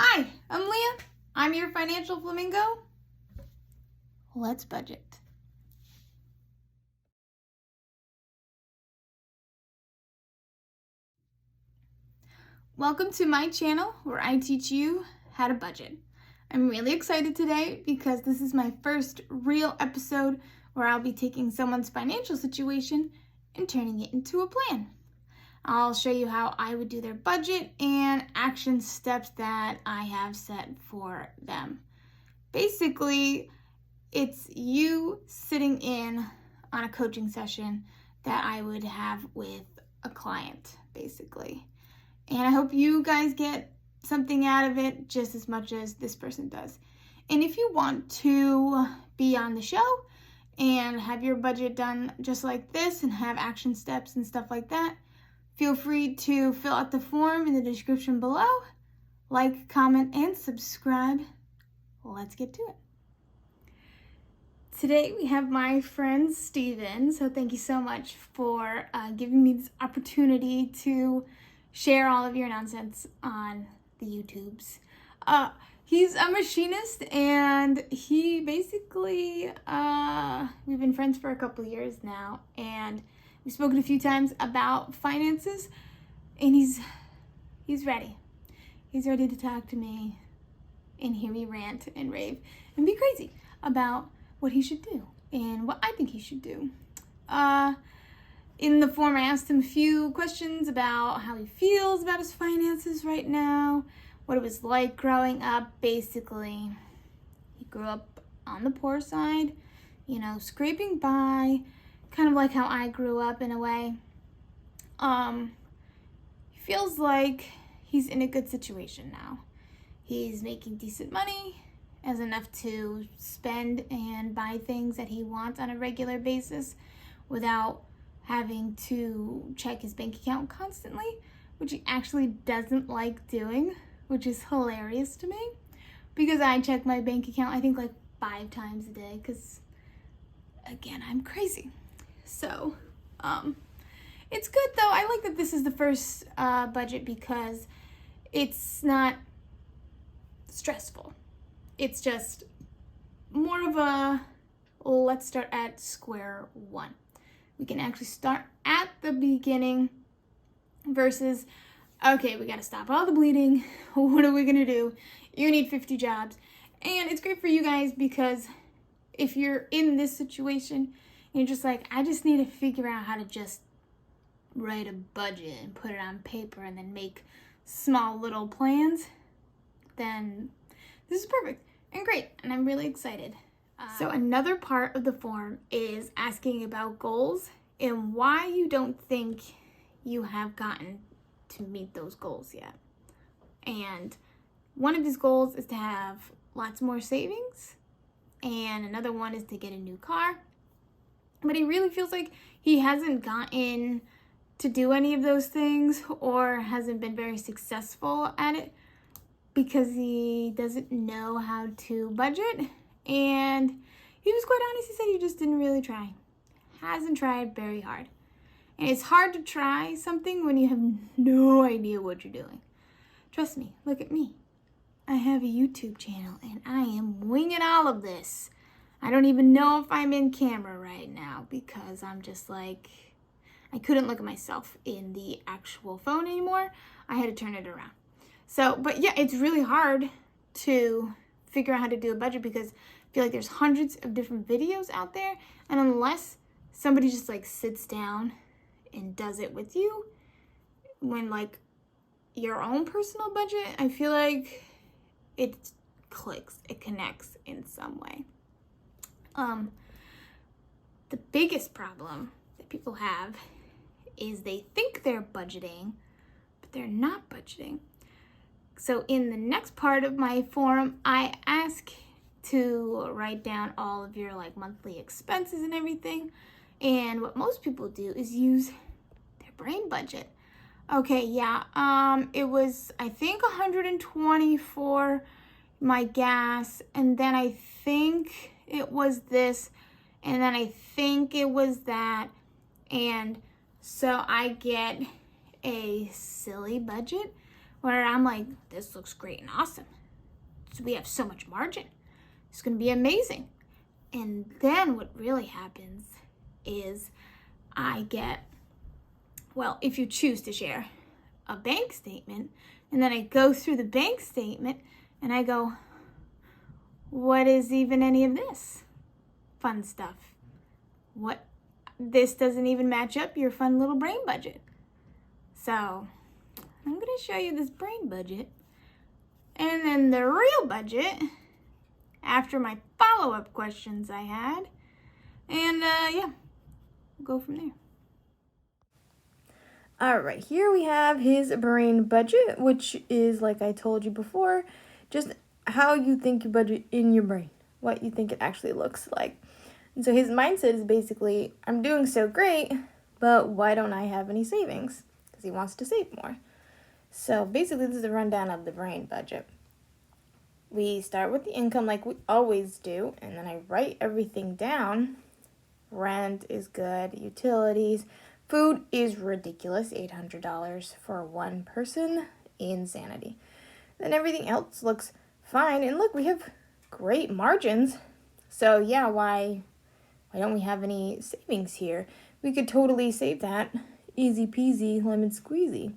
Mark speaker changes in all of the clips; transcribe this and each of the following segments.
Speaker 1: Hi, I'm Leah. I'm your financial flamingo. Let's budget. Welcome to my channel where I teach you how to budget. I'm really excited today because this is my first real episode where I'll be taking someone's financial situation and turning it into a plan. I'll show you how I would do their budget and action steps that I have set for them. Basically, it's you sitting in on a coaching session that I would have with a client, basically. And I hope you guys get something out of it just as much as this person does. And if you want to be on the show and have your budget done just like this and have action steps and stuff like that, feel free to fill out the form in the description below. Like, comment, and subscribe. Let's get to it. Today we have my friend Steven, so thank you so much for giving me this opportunity to share all of your nonsense on the YouTubes. He's a machinist, and he basically, we've been friends for a couple years now, and we've spoken a few times about finances, and he's ready. He's ready to talk to me and hear me rant and rave and be crazy about what he should do and what I think he should do. In the form, I asked him a few questions about how he feels about his finances right now, what it was like growing up. Basically, he grew up on the poor side, scraping by, kind of like how I grew up in a way. He feels like he's in a good situation now. He's making decent money, has enough to spend and buy things that he wants on a regular basis without having to check his bank account constantly, which he actually doesn't like doing, which is hilarious to me because I check my bank account, I think like 5 times a day because, again, I'm crazy. So, it's good though. I like that this is the first budget because it's not stressful. It's just more of a let's start at square one. We can actually start at the beginning versus, okay, we got to stop all the bleeding. What are we going to do? You need 50 jobs. And it's great for you guys because if you're in this situation and you're just like, I just need to figure out how to just write a budget and put it on paper and then make small little plans, then this is perfect and great, and I'm really excited. So another part of the form is asking about goals and why you don't think you have gotten to meet those goals yet. And one of his goals is to have lots more savings, and another one is to get a new car. But he really feels like he hasn't gotten to do any of those things or hasn't been very successful at it because he doesn't know how to budget. And he was quite honest. He said he just didn't really try. Hasn't tried very hard. And it's hard to try something when you have no idea what you're doing. Trust me, look at me. I have a YouTube channel and I am winging all of this. I don't even know if I'm in camera right now because I'm just like, I couldn't look at myself in the actual phone anymore. I had to turn it around. So, but yeah, it's really hard to figure out how to do a budget because I feel like there's hundreds of different videos out there, and unless somebody just like sits down and does it with you when like your own personal budget, I feel like it clicks, it connects in some way. The biggest problem that people have is they think they're budgeting, but they're not budgeting. So in the next part of my form, I ask to write down all of your like monthly expenses and everything. And what most people do is use their brain budget. Okay, yeah, it was, I think, $120 for my gas, and then I think it was this, and then I think it was that, and so I get a silly budget where I'm like, this looks great and awesome. So we have so much margin. It's going to be amazing. And then what really happens is I get, well, if you choose to share, a bank statement, and then I go through the bank statement and I go, what is even any of this fun stuff? What? This doesn't even match up your fun little brain budget. So I'm going to show you this brain budget. And then the real budget, after my follow-up questions I had. And yeah, we'll go from there.
Speaker 2: All right, here we have his brain budget, which is, like I told you before, just how you think you budget in your brain, what you think it actually looks like. And so his mindset is basically, I'm doing so great, but why don't I have any savings? Because he wants to save more. So basically, this is a rundown of the brain budget. We start with the income like we always do, and then I write everything down. Rent is good, utilities, food is ridiculous, $800 for one person, insanity. Then everything else looks fine, and look, we have great margins. So yeah, why don't we have any savings here? We could totally save that, easy peasy, lemon squeezy.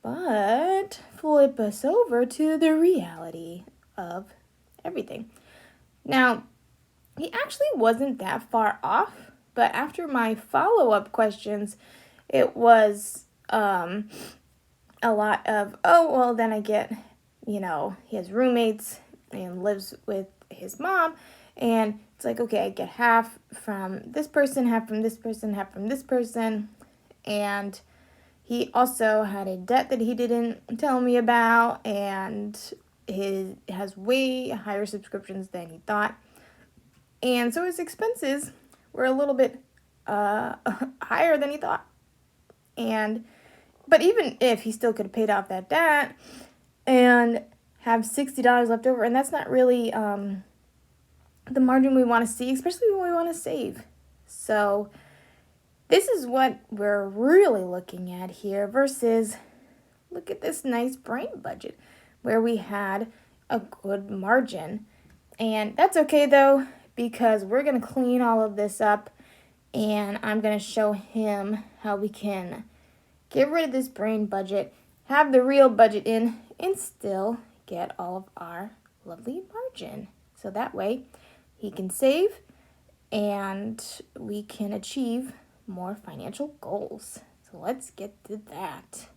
Speaker 2: But flip us over to the reality of everything. Now, he actually wasn't that far off, but after my follow-up questions, it was a lot of, oh, well, then I get, he has roommates and lives with his mom, and it's like, okay, I get half from this person, half from this person, half from this person, and he also had a debt that he didn't tell me about, and he has way higher subscriptions than he thought. And so his expenses were a little bit higher than he thought. But even if he still could have paid off that debt and have $60 left over, and that's not really the margin we want to see, especially when we want to save. So this is what we're really looking at here versus look at this nice brain budget where we had a good margin. And that's okay though, because we're going to clean all of this up and I'm going to show him how we can get rid of this brain budget, have the real budget in, and still get all of our lovely margin. So that way he can save and we can achieve more financial goals. So let's get to that.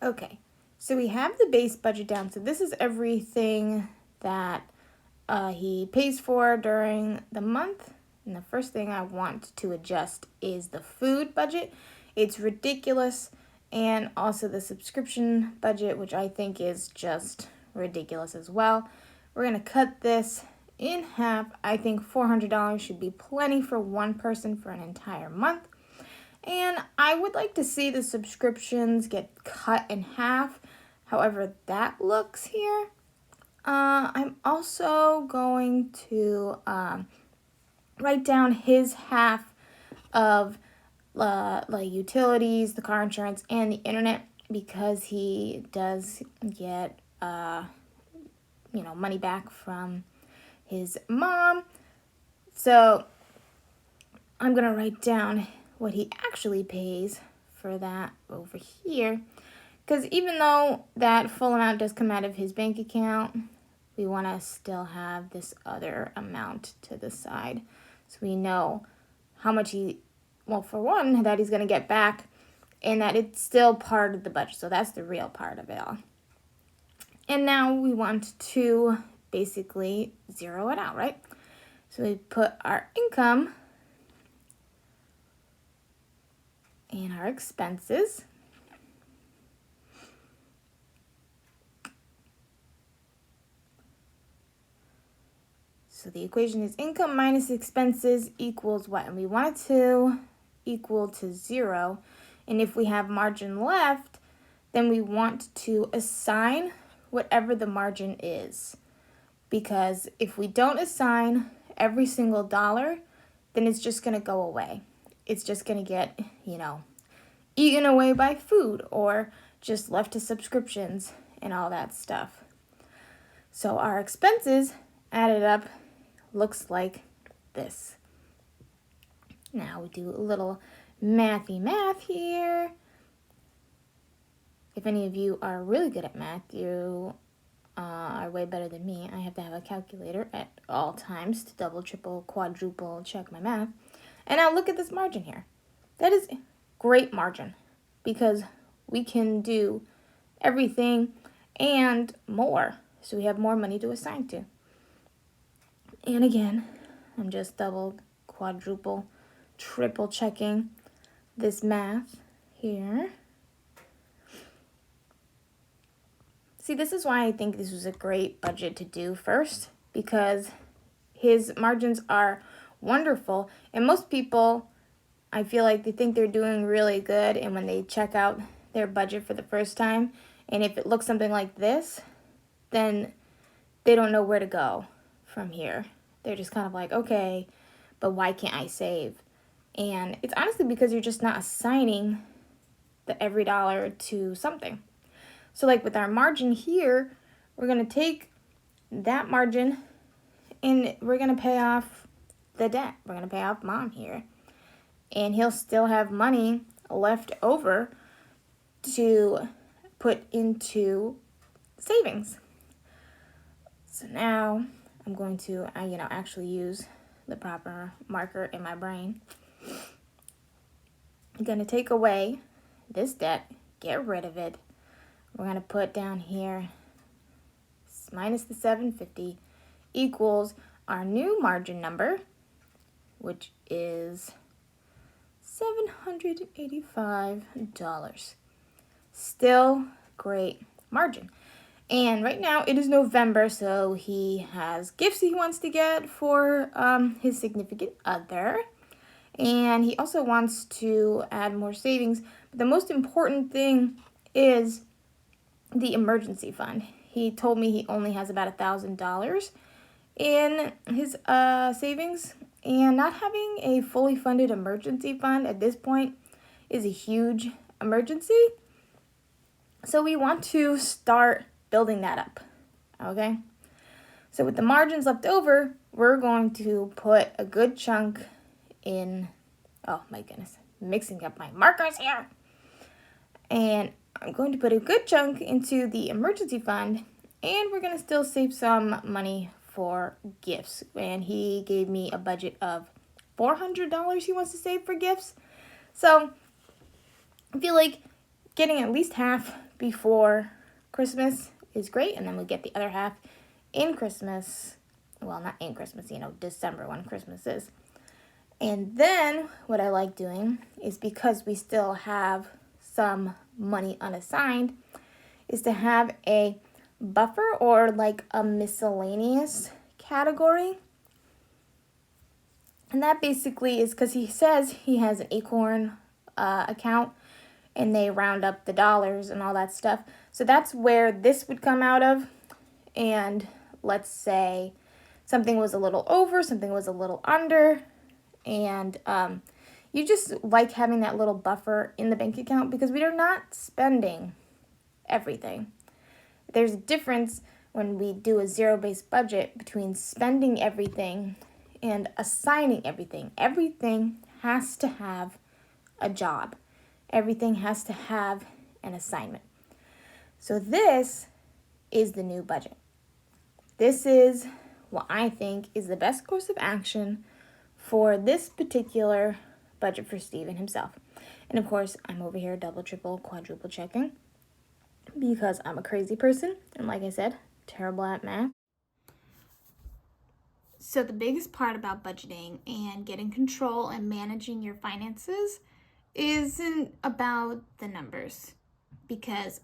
Speaker 2: Okay, so we have the base budget down. So this is everything that he pays for during the month. And the first thing I want to adjust is the food budget. It's ridiculous. And also the subscription budget, which I think is just ridiculous as well. We're going to cut this in half. I think $400 should be plenty for one person for an entire month. And I would like to see the subscriptions get cut in half, however that looks here. I'm also going to write down his half of like utilities, the car insurance, and the internet because he does get money back from his mom. So I'm gonna write down what he actually pays for that over here, because even though that full amount does come out of his bank account, we want to still have this other amount to the side so we know how much for one, that he's going to get back and that it's still part of the budget. So that's the real part of it all. And now we want to basically zero it out, right? So we put our income and our expenses. So the equation is income minus expenses equals what? And we want it to equal to 0. And if we have margin left, then we want to assign whatever the margin is. Because if we don't assign every single dollar, then it's just going to go away. it's just going to get, eaten away by food or just left to subscriptions and all that stuff. So our expenses added up looks like this. Now we do a little mathy math here. If any of you are really good at math, you are way better than me. I have to have a calculator at all times to double, triple, quadruple check my math. And now look at this margin here. That is great margin because we can do everything and more. So we have more money to assign to. And again, I'm just double, quadruple, triple checking this math here. See, this is why I think this was a great budget to do first, because his margins are wonderful. And most people, I feel like they think they're doing really good, and when they check out their budget for the first time, and if it looks something like this, then they don't know where to go from here. They're just kind of like, okay, but why can't I save? And it's honestly because you're just not assigning the every dollar to something. So like with our margin here, we're going to take that margin and we're going to pay off the debt. We're going to pay off mom here. And he'll still have money left over to put into savings. So now I'm going to, actually use the proper marker in my brain. I'm going to take away this debt, get rid of it. We're going to put down here minus the 750 equals our new margin number, which is $785. Still great margin. And right now it is November, so he has gifts he wants to get for his significant other. And he also wants to add more savings. But the most important thing is the emergency fund. He told me he only has about $1,000 in his savings. And not having a fully funded emergency fund at this point is a huge emergency. So we want to start building that up, okay? So with the margins left over, we're going to put a good chunk in, oh my goodness, mixing up my markers here. And I'm going to put a good chunk into the emergency fund, and we're going to still save some money for gifts. And he gave me a budget of $400 he wants to save for gifts. So I feel like getting at least half before Christmas is great, and then we get the other half in Christmas. Well, not in Christmas, December when Christmas is. And then what I like doing is, because we still have some money unassigned, is to have a buffer or like a miscellaneous category. And that basically is because he says he has an Acorn account and they round up the dollars and all that stuff. So that's where this would come out of. And let's say something was a little over, something was a little under, and you just like having that little buffer in the bank account because we are not spending everything. There's a difference when we do a zero-based budget between spending everything and assigning everything. Everything has to have a job. Everything has to have an assignment. So this is the new budget. This is what I think is the best course of action for this particular budget for Steven himself. And of course, I'm over here double, triple, quadruple checking because I'm a crazy person. And like I said, terrible at math.
Speaker 1: So the biggest part about budgeting and getting control and managing your finances isn't about the numbers, because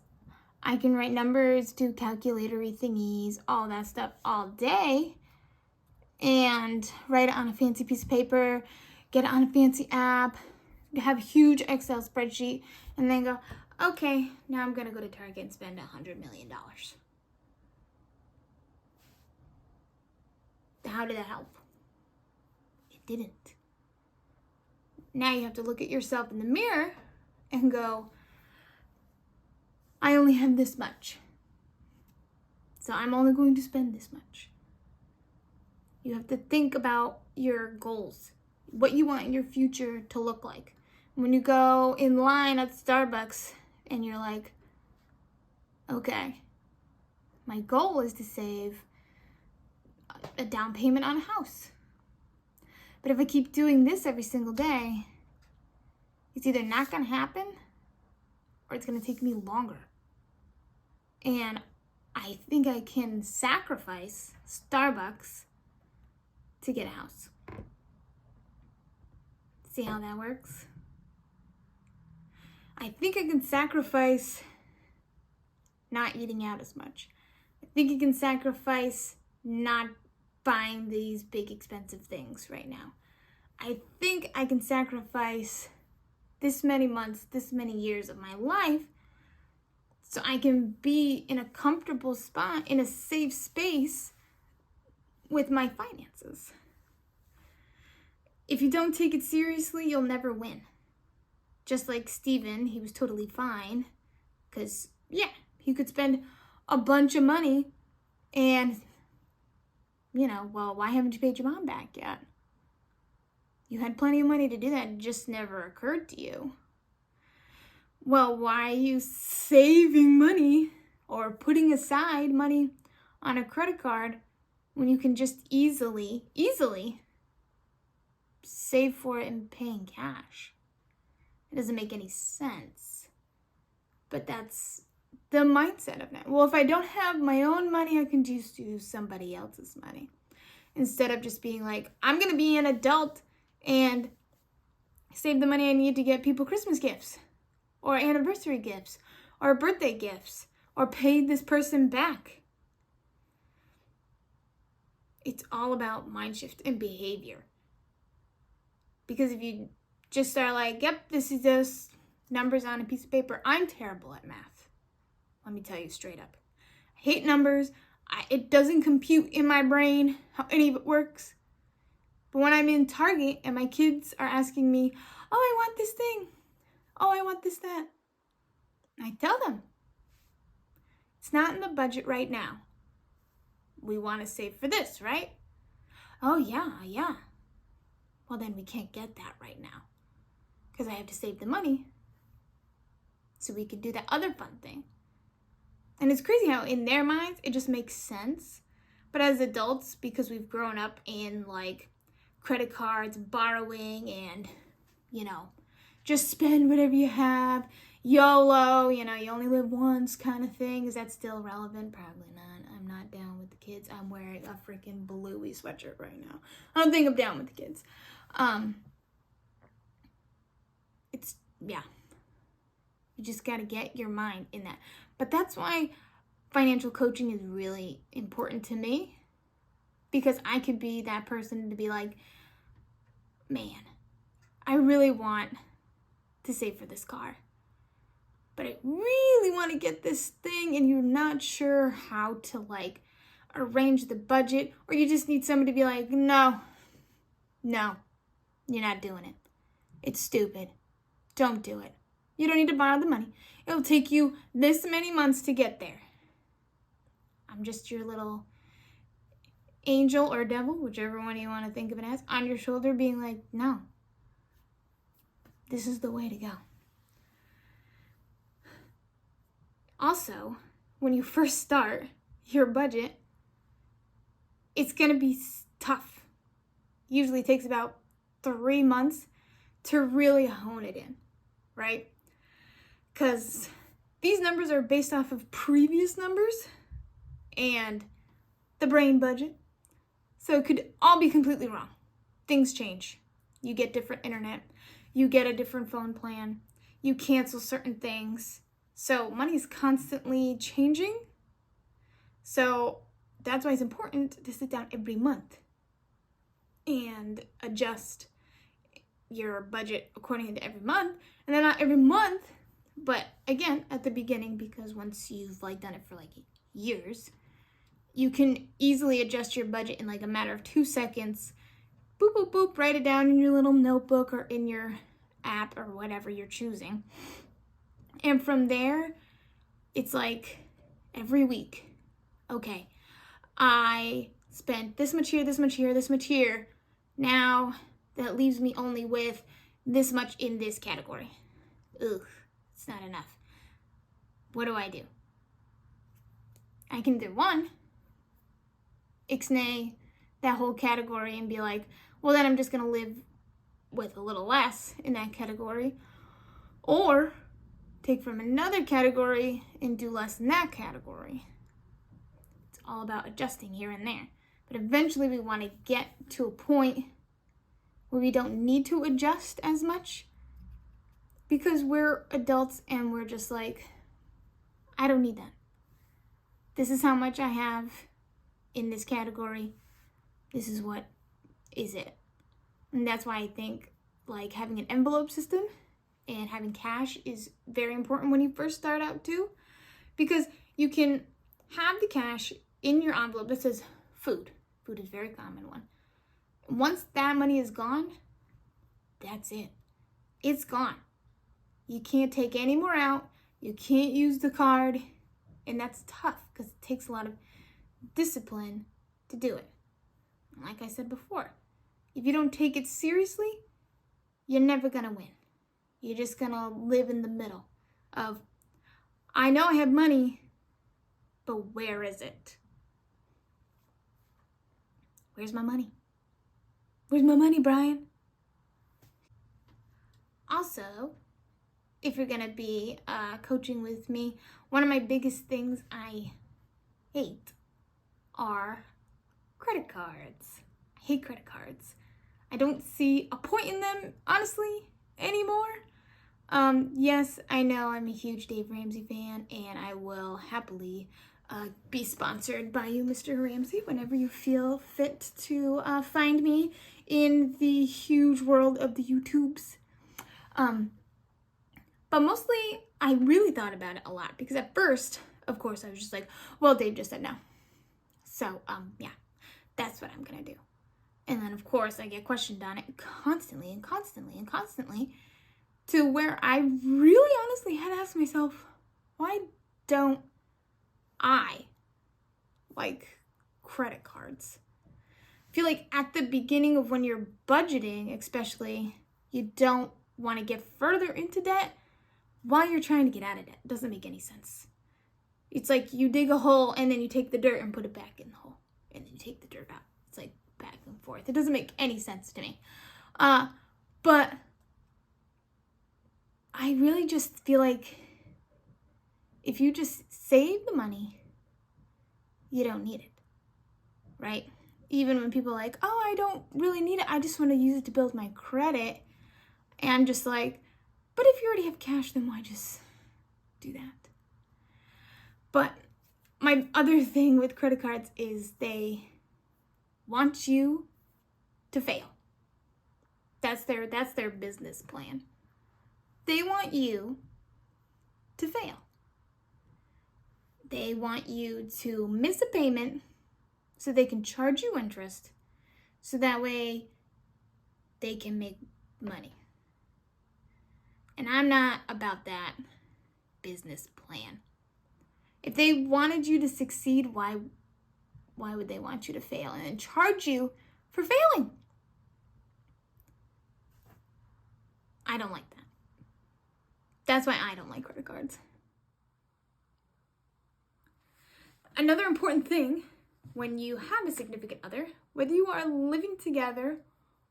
Speaker 1: I can write numbers, do calculatory thingies, all that stuff all day, and write it on a fancy piece of paper, get it on a fancy app, have a huge Excel spreadsheet, and then go, okay, now I'm going to go to Target and spend $100 million. How did that help? It didn't. now you have to look at yourself in the mirror and go, I only have this much. So I'm only going to spend this much. You have to think about your goals, what you want your future to look like. When you go in line at Starbucks and you're like, okay, my goal is to save a down payment on a house. But if I keep doing this every single day, it's either not going to happen or it's going to take me longer. And I think I can sacrifice Starbucks to get a house. See how that works? I think I can sacrifice not eating out as much. I think I can sacrifice not buying these big expensive things right now. I think I can sacrifice this many months, this many years of my life so I can be in a comfortable spot, in a safe space with my finances. If you don't take it seriously, you'll never win. Just like Steven, he was totally fine because, yeah, he could spend a bunch of money and, well, why haven't you paid your mom back yet? You had plenty of money to do that. It just never occurred to you. Well, why are you saving money or putting aside money on a credit card when you can just easily save for it and pay in cash? It doesn't make any sense. But that's the mindset of it. Well, if I don't have my own money, I can just use somebody else's money. Instead of just being like, I'm going to be an adult and save the money I need to get people Christmas gifts or anniversary gifts or birthday gifts or pay this person back. It's all about mind shift and behavior. Because if you just are like, yep, this is just numbers on a piece of paper. I'm terrible at math. Let me tell you straight up. I hate numbers. It doesn't compute in my brain how any of it works. But when I'm in Target and my kids are asking me, oh, I want this thing. Oh, I want this, that. I tell them, it's not in the budget right now. We want to save for this, right? Oh, yeah. Well, then we can't get that right now because I have to save the money so we can do that other fun thing. And it's crazy how in their minds, it just makes sense. But as adults, because we've grown up in like credit cards, borrowing, and, just spend whatever you have, YOLO, you only live once kind of thing. Is that still relevant? Probably not. I'm not down with the kids. I'm wearing a freaking bluey sweatshirt right now. I don't think I'm down with the kids. You just got to get your mind in that. But that's why financial coaching is really important to me, because I could be that person to be like, man, I really want to save for this car, but I really want to get this thing, and you're not sure how to like arrange the budget, or you just need somebody to be like, no, you're not doing it. It's stupid. Don't do it. You don't need to borrow the money. It'll take you this many months to get there. I'm just your little angel or devil, whichever one you want to think of it as, on your shoulder being like, no, this is the way to go. Also, when you first start your budget, it's going to be tough. Usually takes about 3 months to really hone it in, right? Because these numbers are based off of previous numbers and the brain budget. So it could all be completely wrong. Things change. You get different internet. You get a different phone plan. You cancel certain things. So money is constantly changing. So that's why it's important to sit down every month and adjust your budget according to every month. And then not every month, but again, at the beginning, because once you've done it for years, you can easily adjust your budget in a matter of 2 seconds. Boop, boop, boop, write it down in your little notebook or in your app or whatever you're choosing. And from there, it's like every week, okay, I spent this much here, this much here, this much here. Now that leaves me only with this much in this category. Ugh, it's not enough. What do? I can do one, ixnay that whole category and be like, well, then I'm just going to live with a little less in that category. Or take from another category and do less in that category. It's all about adjusting here and there. But eventually we want to get to a point where we don't need to adjust as much because we're adults and we're just like, I don't need that. This is how much I have in this category. This is what is it. And that's why I think like having an envelope system and having cash is very important when you first start out too, because you can have the cash in your envelope that says food. Food is a very common one. Once that money is gone, that's it. It's gone. You can't take any more out. You can't use the card. And that's tough because it takes a lot of discipline to do it. And like I said before, if you don't take it seriously, you're never going to win. You're just going to live in the middle of, I know I have money, but where is it? Where's my money? Where's my money, Brian? Also, if you're going to be coaching with me, one of my biggest things I hate are credit cards. I hate credit cards. I don't see a point in them, honestly, anymore. Yes, I know I'm a huge Dave Ramsey fan, and I will happily be sponsored by you, Mr. Ramsey, whenever you feel fit to find me in the huge world of the YouTubes. But mostly, I really thought about it a lot, because at first, of course, I was just like, well, Dave just said no. So, yeah, that's what I'm gonna do. And then, of course, I get questioned on it constantly and constantly and constantly, to where I really honestly had to ask myself, why don't I like credit cards? I feel like at the beginning of when you're budgeting, especially, you don't want to get further into debt while you're trying to get out of debt. It doesn't make any sense. It's like you dig a hole and then you take the dirt and put it back in the hole. And then you take the dirt out. It's like back and forth. It doesn't make any sense to me. But I really just feel like if you just save the money, you don't need it, right? Even when people are like, oh, I don't really need it. I just want to use it to build my credit. And I'm just like, but if you already have cash, then why just do that? But my other thing with credit cards is they want you to fail. That's their business plan. They want you to fail. They want you to miss a payment so they can charge you interest, so that way they can make money. And I'm not about that business plan. If they wanted you to succeed, why would they want you to fail and then charge you for failing? I don't like that. That's why I don't like credit cards. Another important thing when you have a significant other, whether you are living together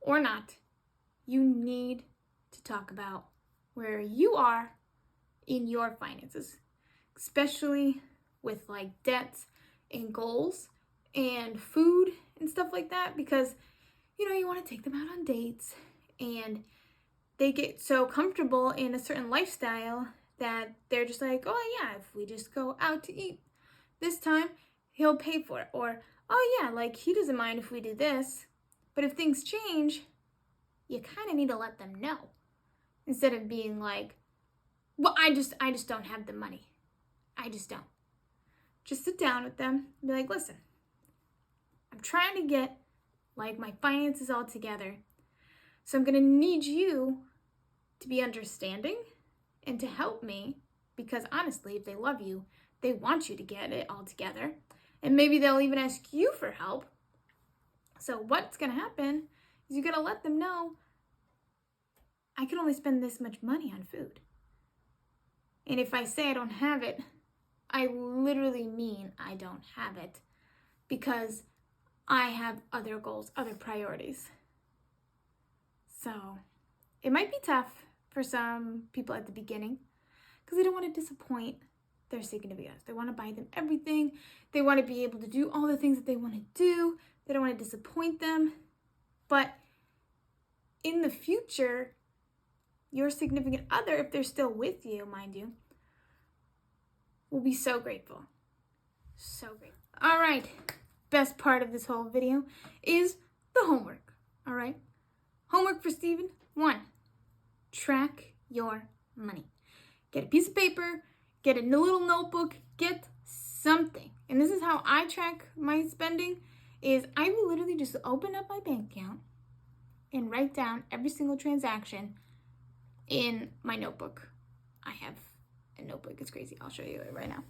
Speaker 1: or not, you need to talk about where you are in your finances, especially with like debts and goals and food and stuff like that, because you want to take them out on dates and they get so comfortable in a certain lifestyle that they're just like, oh yeah, if we just go out to eat this time, he'll pay for it. Or, oh yeah, like he doesn't mind if we do this. But if things change, you kind of need to let them know. Instead of being like, well, I just don't have the money. I just don't. Just sit down with them and be like, listen, I'm trying to get like my finances all together. So I'm going to need you to be understanding and to help me, because honestly, if they love you, they want you to get it all together. And maybe they'll even ask you for help. So what's going to happen is you got to let them know, I can only spend this much money on food. And if I say I don't have it, I literally mean I don't have it, because I have other goals, other priorities. So it might be tough for some people at the beginning because they don't want to disappoint their significant others. They want to buy them everything. They want to be able to do all the things that they want to do. They don't want to disappoint them. But in the future, your significant other, if they're still with you, mind you, will be so grateful. So grateful. All right. Best part of this whole video is the homework. All right. Homework for Steven. 1, track your money. Get a piece of paper, get a little notebook, get something. And this is how I track my spending, is I will literally just open up my bank account and write down every single transaction in my notebook. I have a notebook. It's crazy. I'll show you it right now.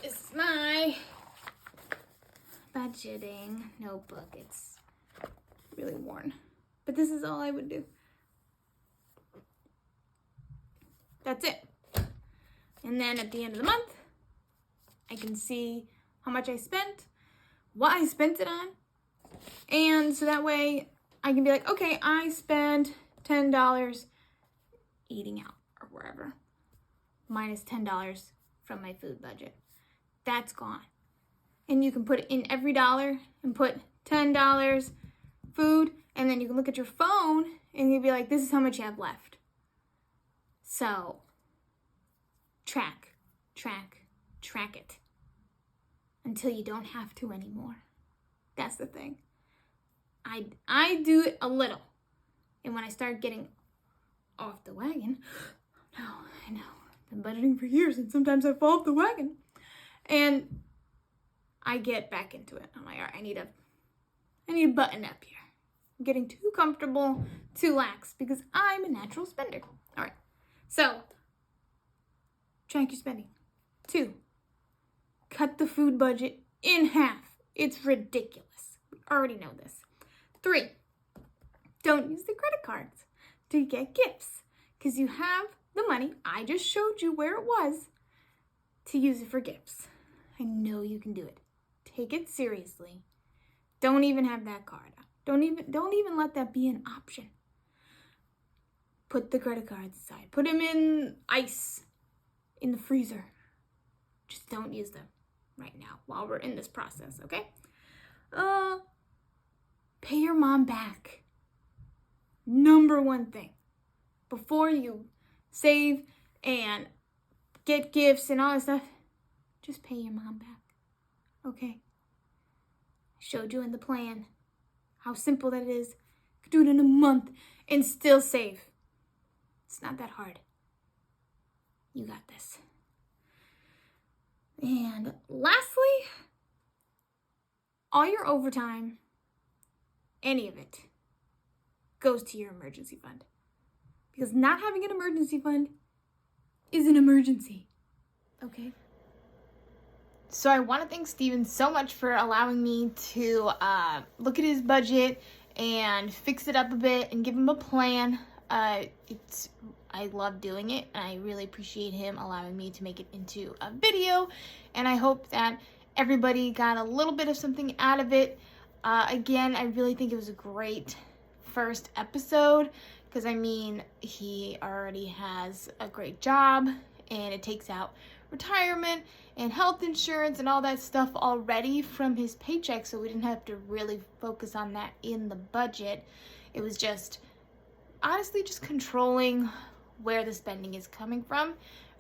Speaker 1: This is my budgeting notebook. It's really worn, but this is all I would do. That's it. And then at the end of the month, I can see how much I spent, what I spent it on, and so that way I can be like, okay, I spent $10 eating out or wherever, minus $10 from my food budget. That's gone. And you can put it in every dollar and put $10 food, and then you can look at your phone and you'll be like, this is how much you have left. So track it until you don't have to anymore. That's the thing. I do it a little, and when I start getting off the wagon, no, I know, I've been budgeting for years and sometimes I fall off the wagon, and I get back into it. I'm like, all right, I need a button up here. I'm getting too comfortable, too lax, because I'm a natural spender. All right, so track your spending. 2, cut the food budget in half. It's ridiculous. We already know this. 3, don't use the credit cards to get gifts, because you have the money, I just showed you where it was, to use it for gifts. I know you can do it. Take it seriously. Don't even have that card out. Don't even let that be an option. Put the credit cards aside. Put them in ice in the freezer. Just don't use them right now while we're in this process, okay? Pay your mom back. Number 1 thing. Before you save and get gifts and all that stuff, just pay your mom back, okay? I showed you in the plan how simple that is. You could do it in a month and still save. It's not that hard. You got this. And lastly, all your overtime, any of it, goes to your emergency fund. Because not having an emergency fund is an emergency, okay? So I want to thank Steven so much for allowing me to look at his budget and fix it up a bit and give him a plan. I love doing it, and I really appreciate him allowing me to make it into a video, and I hope that everybody got a little bit of something out of it. Again, I really think it was a great first episode, because I mean, he already has a great job, and it takes out retirement and health insurance and all that stuff already from his paycheck, so we didn't have to really focus on that in the budget. It was just, honestly, just controlling where the spending is coming from,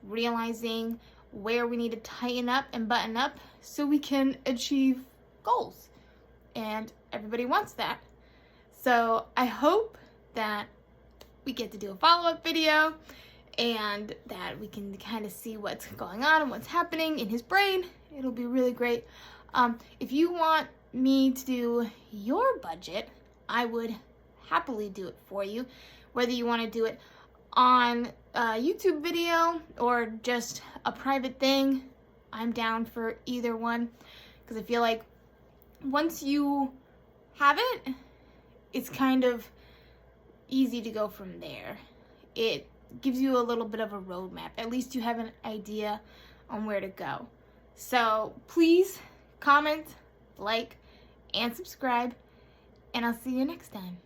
Speaker 1: realizing where we need to tighten up and button up so we can achieve goals. And everybody wants that. So I hope that we get to do a follow-up video and that we can kind of see what's going on and what's happening in his brain. It'll be really great. If you want me to do your budget, I would happily do it for you. Whether you want to do it on a YouTube video or just a private thing, I'm down for either one, because I feel like once you have it, it's kind of easy to go from there. It gives you a little bit of a roadmap. At least you have an idea on where to go. So please comment, like, and subscribe, and I'll see you next time.